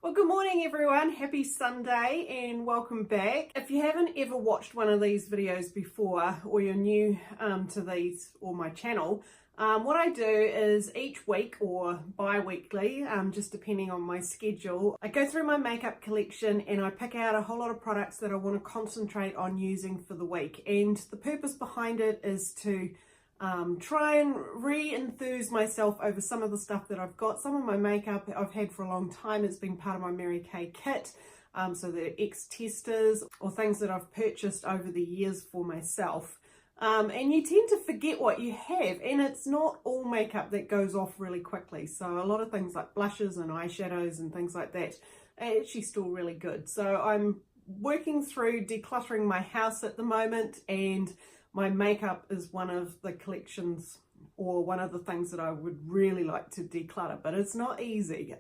Well, good morning everyone. Happy Sunday and welcome back. If you haven't ever watched one of these videos before, or you're new to these or my channel, what I do is each week or bi-weekly, just depending on my schedule, I go through my makeup collection and I pick out a whole lot of products that I want to concentrate on using for the week. And the purpose behind it is to try and re-enthuse myself over some of the stuff that I've got. Some of my makeup I've had for a long time. It's been part of my Mary Kay kit. So they're ex-testers or things that I've purchased over the years for myself. And you tend to forget what you have, and it's not all makeup that goes off really quickly. So a lot of things like blushes and eyeshadows and things like that are actually still really good. So I'm working through decluttering my house at the moment, and my makeup is one of the collections or one of the things that I would really like to declutter, but it's not easy.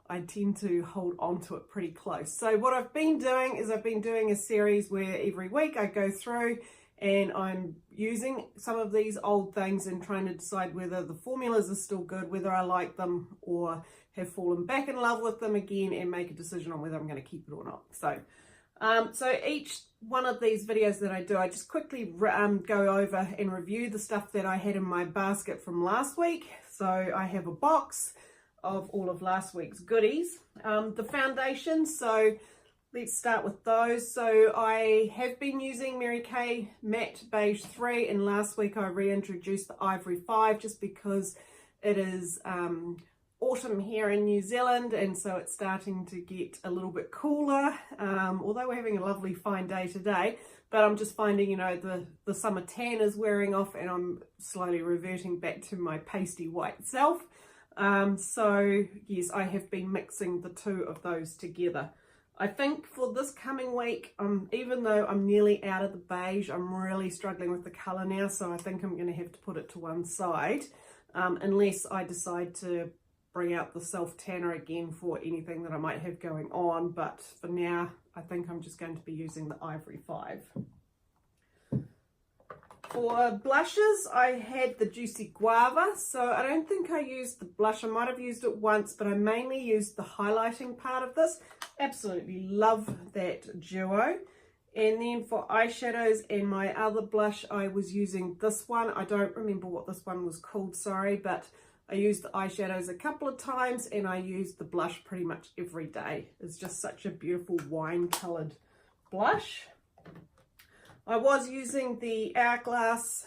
I tend to hold on to it pretty close. So what I've been doing is I've been doing a series where every week I go through and I'm using some of these old things and trying to decide whether the formulas are still good, whether I like them or have fallen back in love with them again, and make a decision on whether I'm going to keep it or not. So each one of these videos that I do, I just quickly go over and review the stuff that I had in my basket from last week. So I have a box of all of last week's goodies. The foundations, so let's start with those. So I have been using Mary Kay Matte Beige 3, and last week I reintroduced the Ivory 5 just because it is autumn here in New Zealand, and so it's starting to get a little bit cooler, although we're having a lovely fine day today. But I'm just finding, you know, the summer tan is wearing off and I'm slowly reverting back to my pasty white self. So yes, I have been mixing the two of those together. I think for this coming week, even though I'm nearly out of the beige, I'm really struggling with the colour now, so I think I'm going to have to put it to one side, unless I decide to bring out the self tanner again for anything that I might have going on. But for now, I think I'm just going to be using the Ivory 5. For blushes, I had the Juicy Guava, so I don't think I used the blush. I might have used it once, but I mainly used the highlighting part of this. Absolutely love that duo. And then for eyeshadows and my other blush, I was using this one. I don't remember what this one was called, sorry, but I used the eyeshadows a couple of times and I used the blush pretty much every day. It's just such a beautiful wine coloured blush. I was using the Hourglass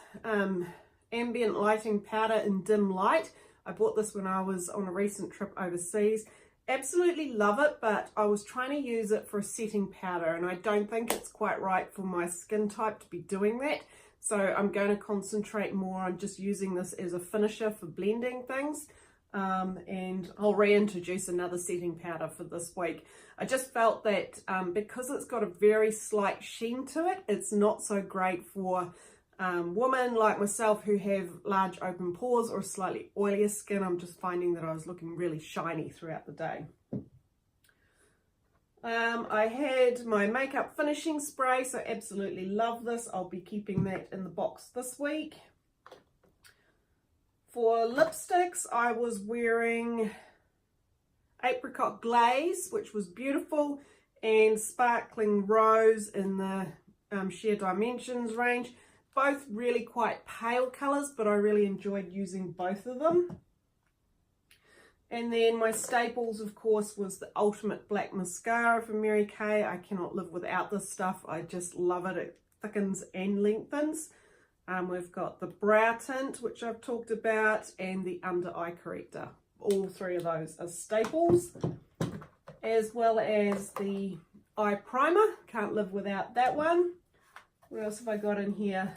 Ambient Lighting Powder in Dim Light. I bought this when I was on a recent trip overseas. Absolutely love it, but I was trying to use it for a setting powder and I don't think it's quite right for my skin type to be doing that. So I'm going to concentrate more on just using this as a finisher for blending things. And I'll reintroduce another setting powder for this week. I just felt that because it's got a very slight sheen to it, it's not so great for women like myself who have large open pores or slightly oilier skin. I'm just finding that I was looking really shiny throughout the day. I had my makeup finishing spray, so absolutely love this. I'll be keeping that in the box this week. For lipsticks, I was wearing Apricot Glaze, which was beautiful, and Sparkling Rose in the Sheer Dimensions range. Both really quite pale colours, but I really enjoyed using both of them. And then my staples, of course, was the Ultimate Black Mascara from Mary Kay. I cannot live without this stuff. I just love it. It thickens and lengthens. We've got the brow tint, which I've talked about, and the under eye corrector. All three of those are staples, as well as the eye primer. Can't live without that one. What else have I got in here?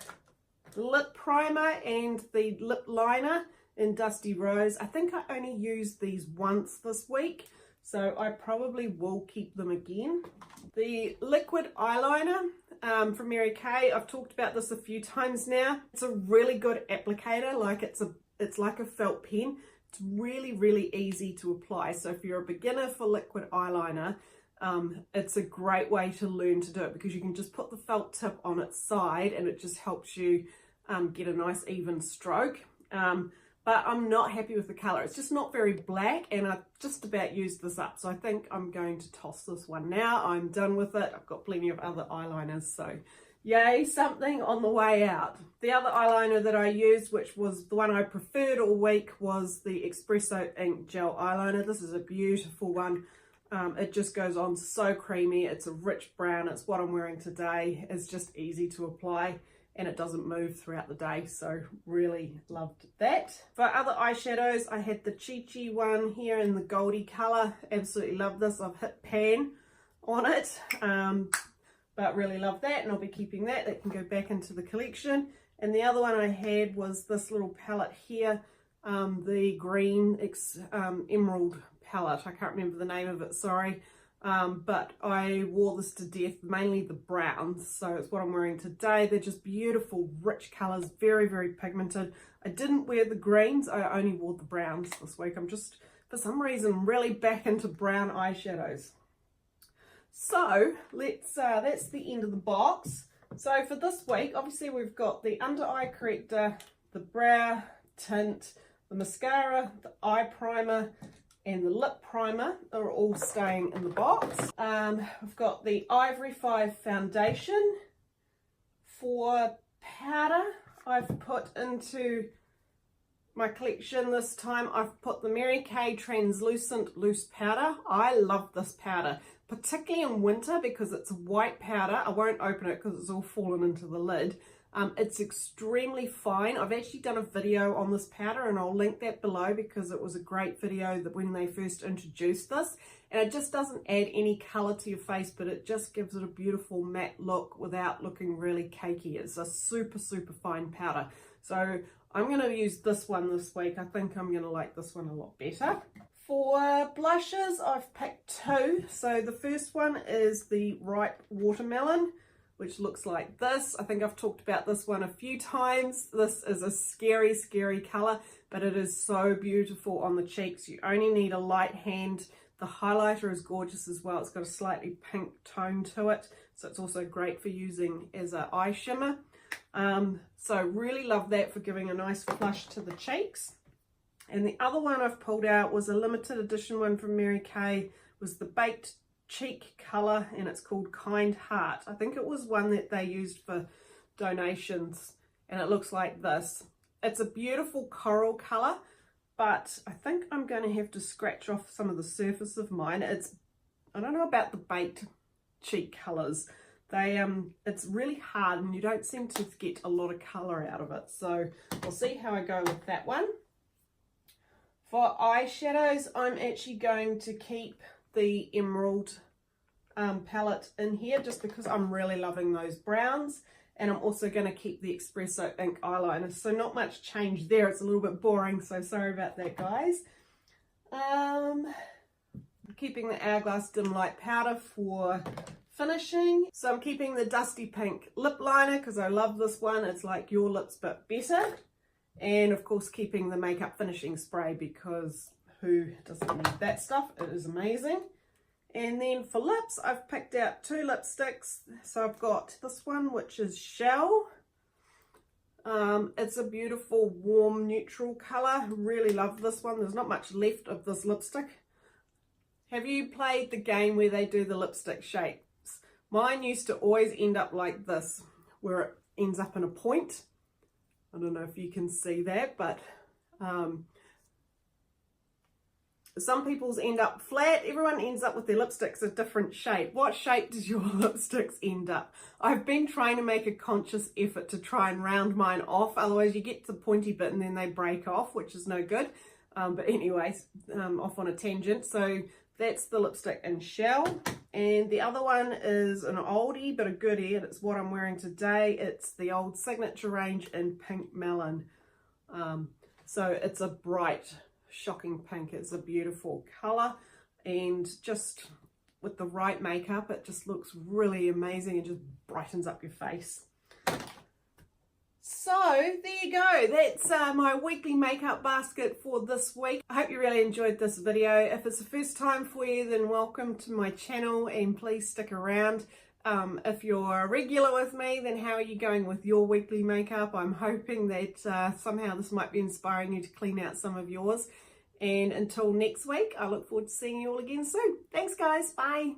The lip primer and the lip liner in Dusty Rose. I think I only used these once this week, so I probably will keep them again. The liquid eyeliner from Mary Kay, I've talked about this a few times now. It's a really good applicator, like it's like a felt pen. It's really, really easy to apply. So if you're a beginner for liquid eyeliner, it's a great way to learn to do it because you can just put the felt tip on its side and it just helps you get a nice even stroke. but I'm not happy with the colour. It's just not very black, and I just about used this up. So I think I'm going to toss this one now. I'm done with it. I've got plenty of other eyeliners, so yay, something on the way out. The other eyeliner that I used, which was the one I preferred all week, was the Espresso Ink Gel Eyeliner. This is a beautiful one. It just goes on so creamy. It's a rich brown. It's what I'm wearing today. It's just easy to apply, and it doesn't move throughout the day, so really loved that. For other eyeshadows, I had the Chi Chi one here in the Goldie colour. Absolutely love this. I've hit pan on it, but really love that, and I'll be keeping that. That can go back into the collection. And the other one I had was this little palette here, the green emerald palette. I can't remember the name of it, sorry. But I wore this to death, mainly the browns, so it's what I'm wearing today. They're just beautiful, rich colours, very, very pigmented. I didn't wear the greens, I only wore the browns this week. I'm just, for some reason, really back into brown eyeshadows. So, that's the end of the box. So for this week, obviously we've got the under eye corrector, the brow tint, the mascara, the eye primer, and the lip primer are all staying in the box. We've got the Ivory 5 foundation. For powder, I've put into my collection this time, I've put the Mary Kay Translucent Loose Powder. I love this powder, particularly in winter because it's a white powder. I won't open it because it's all fallen into the lid. It's extremely fine. I've actually done a video on this powder, and I'll link that below because it was a great video that when they first introduced this. And it just doesn't add any colour to your face, but it just gives it a beautiful matte look without looking really cakey. It's a super, super fine powder. So I'm going to use this one this week. I think I'm going to like this one a lot better. For blushes, I've picked two. So the first one is the Ripe Watermelon, which looks like this. I think I've talked about this one a few times. This is a scary, scary colour, but it is so beautiful on the cheeks. You only need a light hand. The highlighter is gorgeous as well. It's got a slightly pink tone to it, so it's also great for using as an eye shimmer. So really love that for giving a nice flush to the cheeks. And the other one I've pulled out was a limited edition one from Mary Kay, was the Baked Cheek colour, and it's called Kind Heart. I think it was one that they used for donations, and it looks like this. It's a beautiful coral colour, but I think I'm going to have to scratch off some of the surface of mine. I don't know about the Baked Cheek colours. It's really hard, and you don't seem to get a lot of colour out of it, so we'll see how I go with that one. For eyeshadows, I'm actually going to keep the Emerald palette in here just because I'm really loving those browns, and I'm also going to keep the Espresso Ink eyeliner, so not much change there. It's a little bit boring, so sorry about that, guys. Keeping the Hourglass Dim Light powder for finishing. So I'm keeping the Dusty Pink lip liner because I love this one. It's like Your Lips but better. And of course keeping the makeup finishing spray because who doesn't need that stuff? It is amazing. And then for lips, I've picked out two lipsticks. So I've got this one, which is Shell. It's a beautiful warm neutral colour. Really love this one. There's not much left of this lipstick. Have you played the game where they do the lipstick shapes? Mine used to always end up like this, where it ends up in a point. I don't know if you can see that, but some people's end up flat. Everyone ends up with their lipsticks a different shape. What shape does your lipsticks end up? I've been trying to make a conscious effort to try and round mine off. Otherwise you get to the pointy bit and then they break off, which is no good. But anyways, off on a tangent. So that's the lipstick in Shell. And the other one is an oldie but a goodie, and it's what I'm wearing today. It's the old Signature range in Pink Melon. So it's a bright, shocking pink. It's a beautiful colour, and just with the right makeup it just looks really amazing and just brightens up your face. So there you go, that's my weekly makeup basket for this week. I hope you really enjoyed this video. If it's the first time for you, then welcome to my channel and please stick around. If you're a regular with me, then how are you going with your weekly makeup? I'm hoping that somehow this might be inspiring you to clean out some of yours. And until next week, I look forward to seeing you all again soon. Thanks guys, bye.